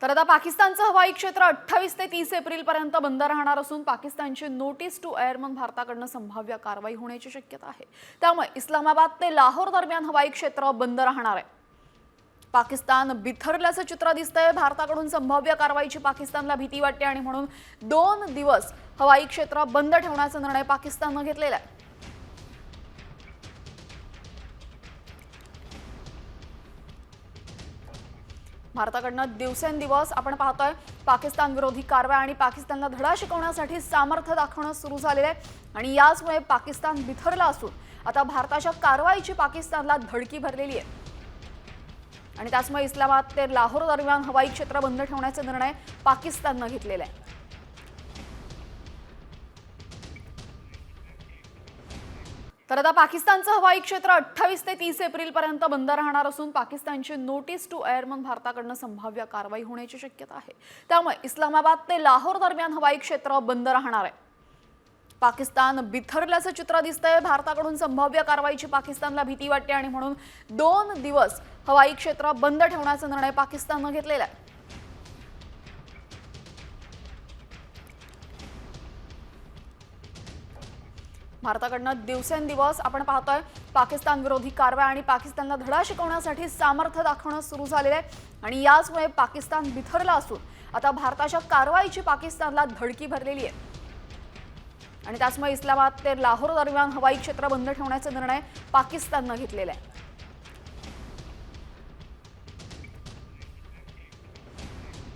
तर आता पाकिस्तानचं हवाई क्षेत्र 28 ते 30 एप्रिल पर्यंत बंद राहणार असून पाकिस्तानची नोटीस टू एअरमन भारताकडून संभाव्य कारवाई होण्याची शक्यता आहे। त्यामुळे इस्लामाबाद ते लाहोर दरम्यान हवाई क्षेत्र बंद राहणार आहे। पाकिस्तान बिथरल्याचं चित्र दिसतंय। भारताकडून संभाव्य कारवाईची पाकिस्तानला भीती वाटते आणि म्हणून 2 दिवस हवाई क्षेत्र बंद ठेवण्याचा निर्णय पाकिस्तानने घेतलेला आहे। भारताकडनं दिवसेंदिवस आपण पाहतोय पाकिस्तान विरोधी कारवाई आणि पाकिस्तानला धडा शिकवण्यासाठी सामर्थ्य दाखवणं सुरू झालेलं आहे आणि याचमुळे पाकिस्तान बिथरला असून आता भारताच्या कारवाईची पाकिस्तानला धडकी भरलेली आहे आणि त्याचमुळे इस्लामाबाद ते लाहोर दरम्यान हवाई क्षेत्र बंद ठेवण्याचा निर्णय पाकिस्तानने घेतलेला आहे। तर आता पाकिस्तानचं हवाई क्षेत्र 28 ते 30 एप्रिल पर्यंत बंद राहणार असून पाकिस्तानची नोटीस टू एअरमन भारताकडून संभाव्य कारवाई होण्याची शक्यता आहे। त्यामुळे इस्लामाबाद ते लाहोर दरम्यान हवाई क्षेत्र बंद राहणार आहे। पाकिस्तान बिथरल्याचं चित्र दिसतंय। भारताकडून संभाव्य कारवाईची पाकिस्तानला भीती वाटते आणि म्हणून 2 दिवस हवाई क्षेत्र बंद ठेवण्याचा निर्णय पाकिस्तानने घेतलेला आहे। भारताकडनं दिवसेंदिवस आपण पाहतोय पाकिस्तान विरोधी कारवाई आणि पाकिस्तानला धडा शिकवण्यासाठी सामर्थ्य दाखवणं सुरू झालेलं आहे आणि याचमुळे पाकिस्तान बिथरला असून आता भारताच्या कारवाईची पाकिस्तानला धडकी भरलेली आहे आणि त्याचमुळे इस्लामाबाद ते लाहोर दरम्यान हवाई क्षेत्र बंद ठेवण्याचा निर्णय पाकिस्तानने घेतलेला आहे।